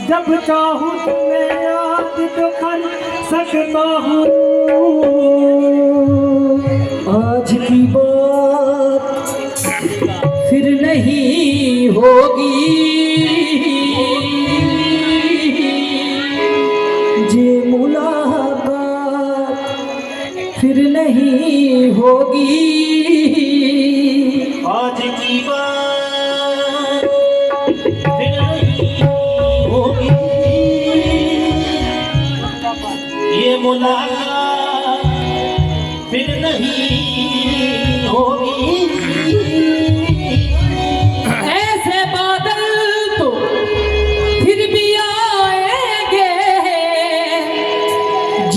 जब चाहूँ तुम्हें याद तो कर सकता हूँ। आज की बात फिर नहीं होगी, ये मुलाकात फिर नहीं होगी। आज की बात फिर नहीं होगी, ये मुलाकात फिर नहीं होगी। ऐसे बादल तो फिर भी आएंगे,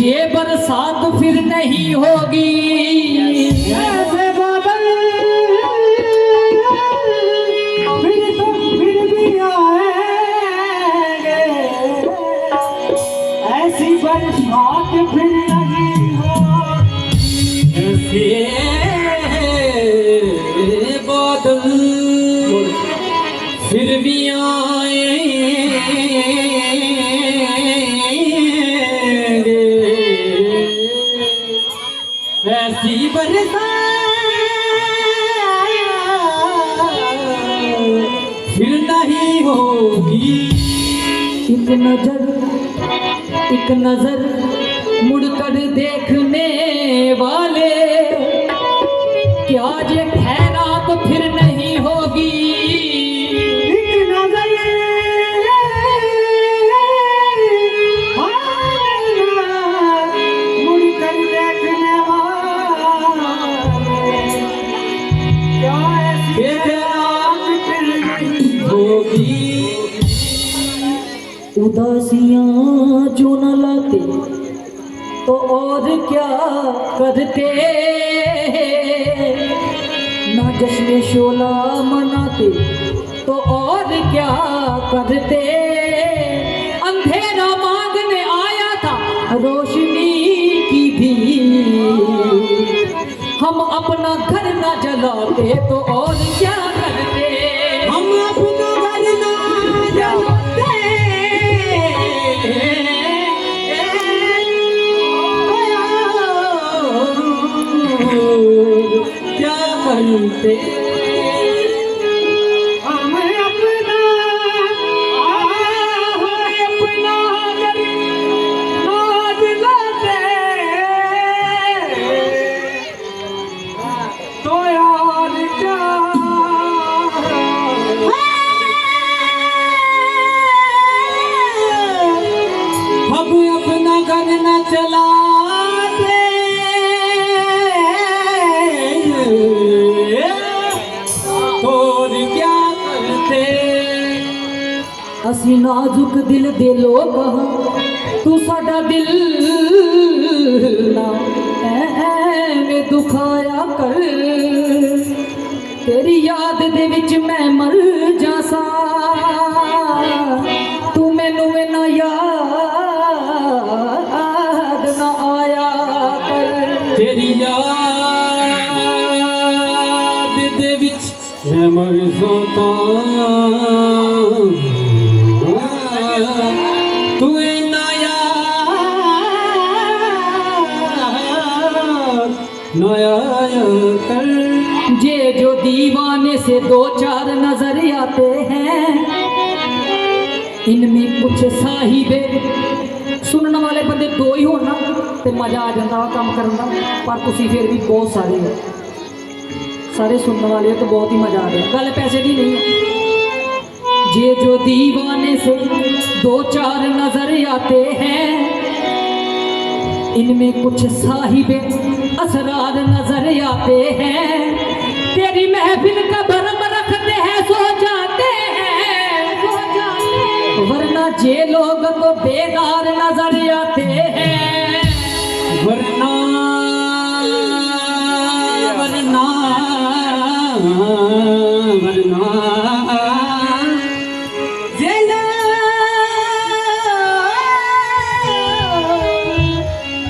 ये बरसात फिर नहीं होगी। ऐसे बादल फिर भी आएंगे, ऐसी बरसात फिर नहीं होगी। ऐसे बादल फिर भी आएंगे, ऐसी बरसात फिर नहीं होगी। एक नजर मुड़कर देखने वाले, क्या ये खैरात फिर नहीं होगी। एक नजर मुड़कर देखने वाले, क्या ऐसी खैरात फिर नहीं होगी। उदासियां जो न लाते तो और क्या करते, ना जश्न शोला मनाते तो और क्या करते। अंधेरा मांगने आया था रोशनी की भी, हम अपना घर न जलाते तो और क्या करते। हम अपना घर न जलाते क्या करते। हम अपना घर ना जलाते तो यार क्या। हम अपना घर न चलाते तो क्या करते। असी नाजुक दिल दे लोग हाँ, तू साडा दिल ना ऐवें दुखाया कर। तेरी याद दे विच मैं मर जासा, तू मैनू ना याद ना आया कर। तेरी याद दे विच मैं मर जाता, तू ना याद ना आया कर। ये जो दीवाने से दो चार नजर आते हैं, इनमें कुछ साहिबे सुनने वाले बंदे दो ही हो ना तो मजा आ जाता काम करने का, पर तुसी फिर भी बहुत सारे हो, सारे सुनने वाले हो तो बहुत ही मजा आ रहा है। गल पैसे की नहीं है। ये जो दीवाने से दो चार नजर आते हैं, इनमें कुछ साहिबे असरार नजर आते हैं। तेरी महफिल का भरम रखते हैं, सो जाते हैं, सो जाते हैं। वरना जे लोग तो बेदार नजर आते हैं। वरना वरना वरना जे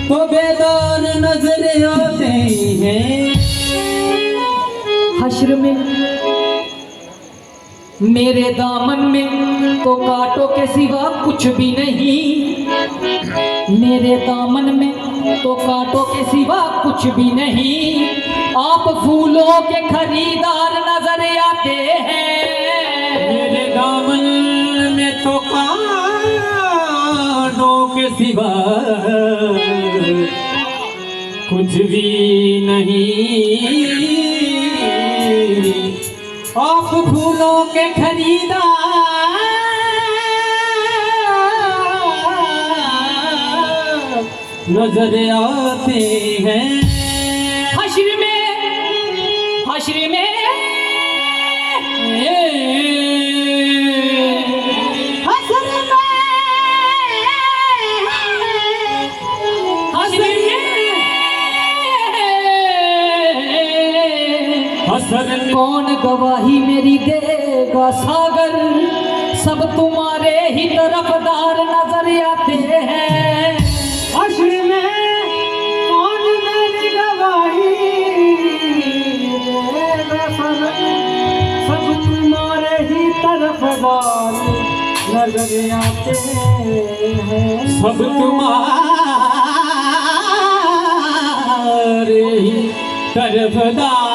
तो बेदार नजर आते हैं। हश्र में मेरे दामन में तो कांटों के सिवा कुछ भी नहीं, मेरे दामन में तो कांटों के सिवा कुछ भी नहीं। आप फूलों के खरीदार नजर आते हैं, मेरे दामन में तो कांटों के सिवा कुछ भी नहीं। आप फूलों के खरीदार नजर आते हैं। हश्र में हश्र में कौन गवाही मेरी देगा सागर, सब तुम्हारे ही तरफदार नजर आते हैं। हश्र में कौन मेरी गवाही देगा सागर, सब तुम्हारे ही तरफदार नजर आते हैं। सब तुम्हारे ही तरफदार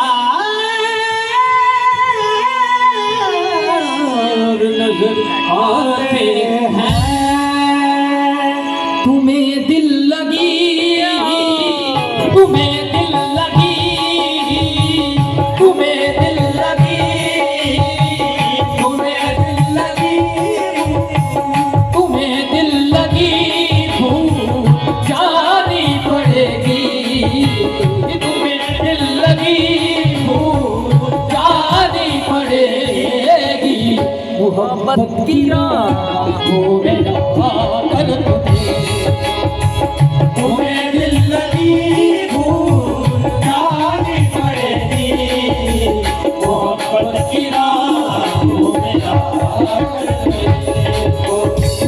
नजर आते हैं। तुम्हें दिल लगी, तुम्हें दिल लगी, तुम्हें दिल लगी, तुम्हें दिल लगी, तुम्हें दिल लगी, भूल जानी पड़ेगी। तुम्हें दिल लगी, भूल जानी पड़ेगी। मोहब्बत की राहों में आकर तुम्हें दिल लगी, भूल जानी पड़ेगी। मोहब्बत की राहों में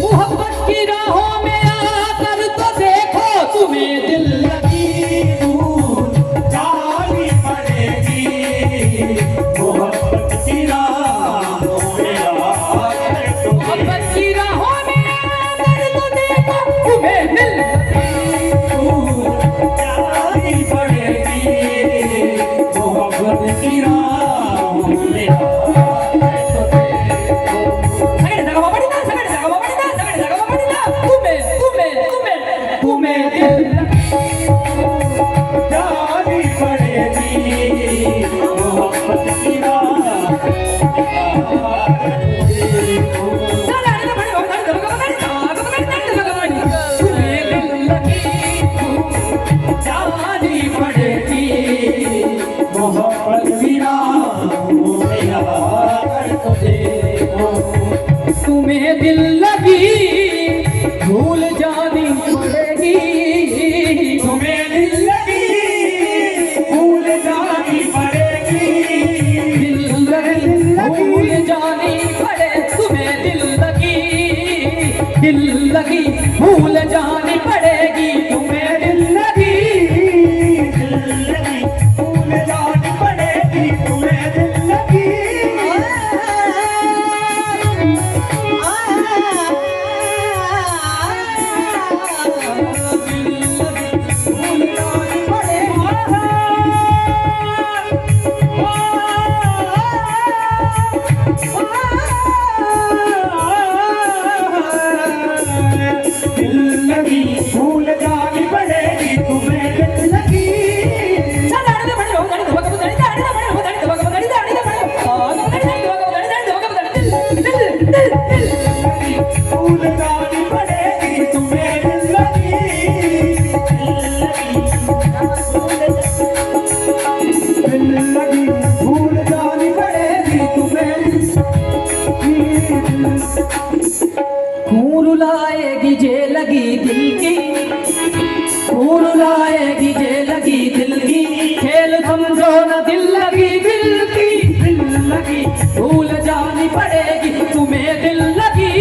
मोहब्बत की राहों में आकर तो देखो, तुम्हें दिल लगी, भूल जानी पड़ेगी। मोहब्बत की राहों में मोहब्बत की राहों में आकर तो देखो, तुम्हें दिल जानी पड़ेगी। मोहब्बत की राहों में तुम्हें दिल जानी पड़ेगी। मोहब्बत की जानी पड़ेगी। मोहब्बत की राहों में आकर तो देखो। तुम्हें दिल लगी, भूल जानी पड़ेगी। तुम्हें दिल लगी, भूल जानी पड़ेगी। दिल लगी, भूल जानी पड़े, तुम्हें दिल लगी, दिल लगी, भूल जानी पड़ेगी। तुम्हें दिल लगी, दिल लगी, भूल जानी पड़ेगी। तुम्हें दिल लगी, भूल जानी पड़ेगी। दिल लगी, भूल जानी पड़ेगी। तुम्हें दिल लगी, भूल जानी पड़ेगी। तुम्हें दिल लगी, दिल लगी, भूल जानी पड़ेगी। तुम्हें खून रुलाएगी जे लगी दिल की, खून रुलाएगी जे लगी दिल की। खेल समझो न दिल लगी, दिल की दिल लगी, भूल जानी पड़ेगी। तुम्हें दिल लगी,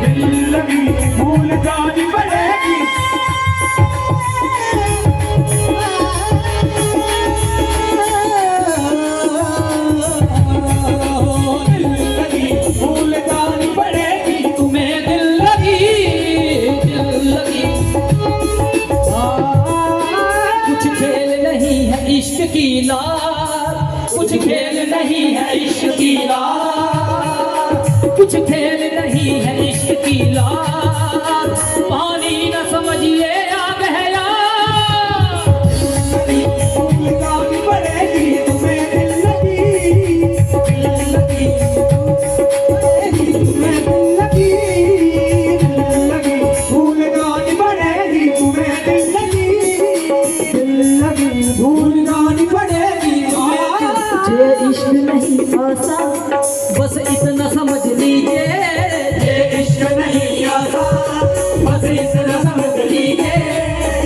दिल लगी, भूल जानी पड़ेगी। दिल लगी, लीला, कुछ खेल नहीं है इश्क की लाल, पानी न समझिए आग है यार। फूल गानी पड़ेगी तुम्हें दिल लगी, दिल लगी पड़ेगी तुम्हें दिल लगी, दिल लगी फूल गानी पड़ेगी तुम्हें दिल लगी, दिल लगी फूल गानी पड़ेगी ये इश्क नहीं आसा, बस इतना समझ लीजिए, ये इश्क नहीं आसा, बस इतना समझ लीजिए,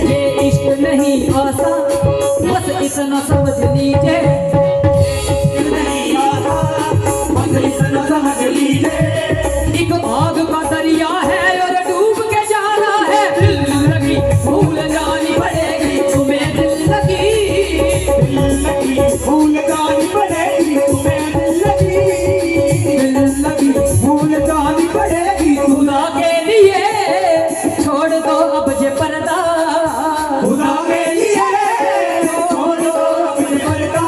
ये इश्क नहीं आसा, बस इतना समझ लीजिए। नहीं आसा, बस इतना समझ लीजिए। एक आग का दरिया है और डूब के जाना है, दिल लगी भूल जानी पड़ेगी तुम्हें दिल लगी, दिल लगी फूल गानी पड़ेगी तुम्हें दिल लगी, दिल लगी फूल गानी पड़ेगी खुदा के लिए छोड़ दो अब ये पर्दा, खुदा के लिए छोड़ दो अपने पर्दा।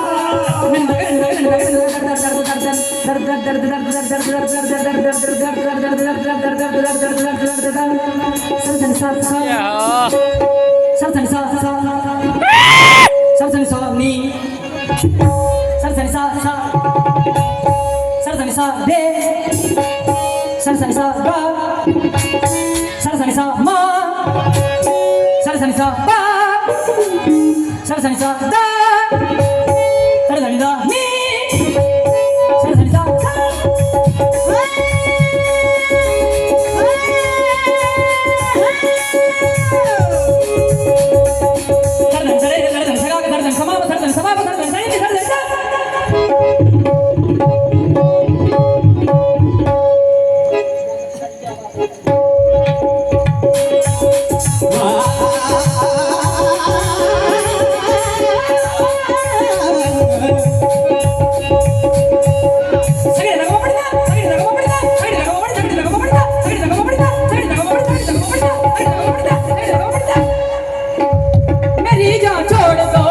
मेरी जान छोड़ दो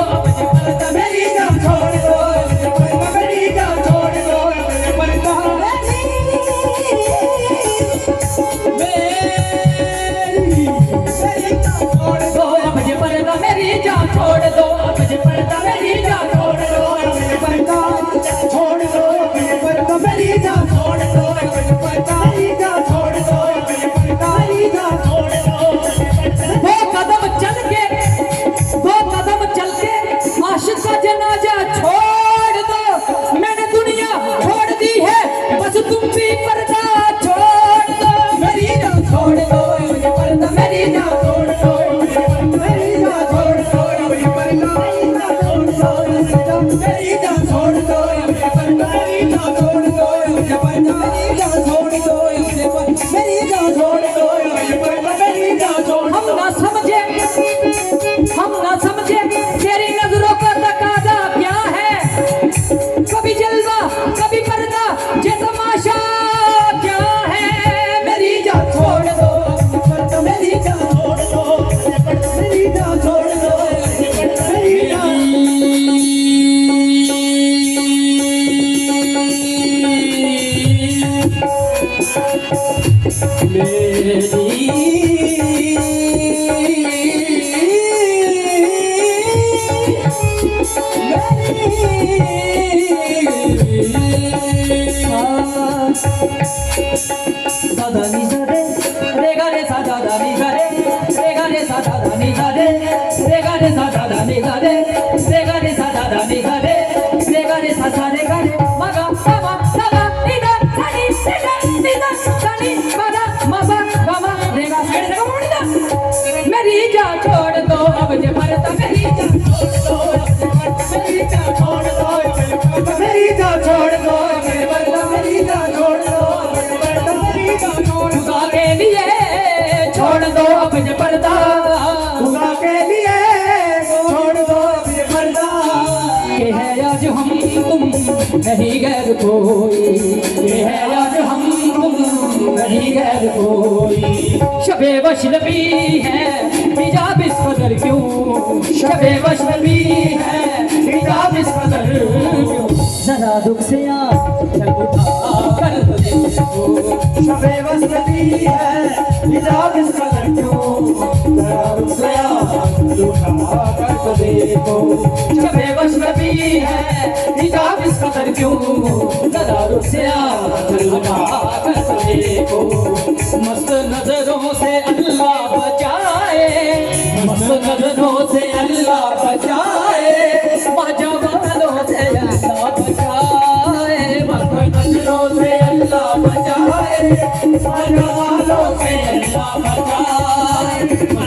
मेरी जान छोड़ दो, मेरी जान छोड़ दो अपने पर्दा। मेरी जान छोड़ दो अब ये पर्दा, मेरी जान छोड़ दो अब ये पर्दा, मेरी जान छोड़ दो अपने पर्दा, छोड़ दो अपने पर्दा, मेरी जान छोड़ दो अपने पर्दा, मेरी जान छोड़ दो अपने पर्दा, मेरी जान छोड़ दो अपने पर्दा। वो कदम चल के आशिक का जनाजा छोड़ दो, मैंने दुनिया छोड़ दी है, बस तुम भी पर्दा छोड़ दो। मेरी जान छोड़ दो अपने पर्दा, मेरी जान छोड़ दो अपने पर्दा, मेरी जान छोड़ दो अपने पर्दा, मेरी जान छोड़ दो अपने पर्दा, मेरी जान छोड़ दो अपने पर्दा, मेरी जान छोड़ दो अपने पर्दा, मेरी जान छोड़ दो अपने पर्दा, मेरी जान छोड़ दो। हम ना समझे तेरी नजरों का तकाजा क्या है, कभी जलवा कभी पर्दा, ये तमाशा क्या है। मेरी जान छोड़ दो अपने पर्दा, मेरी जान छोड़ दो अपने पर्दा, मेरी जान छोड़ दो अपने पर्दा, मेरी जान। दादा नी सा रे रे गा रे सा दादा नी सा रे रे गा रे सा दादा नी सा रे रे गा रे सा दादा नी सा रे रे गा रे सा दादा नी सा रे रे गा रे सा सा रे गा रे मा गा सा मा सा गा नी दा सा नी रे गा नी दा सा नी मा दा मा सा गा मा रे गा सा रे गा मा नी दा। मेरी जान छोड़ दो अब ये पर्दा, मेरी जान छोड़ दो मेरी जान छोड़ दो मेरी जान छोड़ दो अपने पर्दा, मेरी जान छोड़ दो अपने पर्दा, मेरी जान छोड़ दो। खुदा के लिए छोड़ दो अब ये पर्दा, खुदा के लिए छोड़ दो अपने पर्दा। ये है आज हम तुम नहीं गैर कोई, ये है आज हम तुम नहीं गैर कोई। शबे वशनबी है हिजाब इस कदर क्यों, शबे वशनबी है हिजाब इस कदर क्यों। जरा रुक से चल उठा कर तो देखो शबे वस्ती है हिजाब इस कदर क्यों जरा रुक से उठा कर तो देखो शबे वस्ती है हिजाब इस कदर क्यों जरा रुक से चल उठा कर तो देखो मस्त नजरों से अल्लाह बचाए मस्त नजरों से अल्लाह बचाए बाजा वालों से अल्लाह बचाए मस्त नजरों से अल्लाह बचाए बाजा वालों से अल्लाह बचाए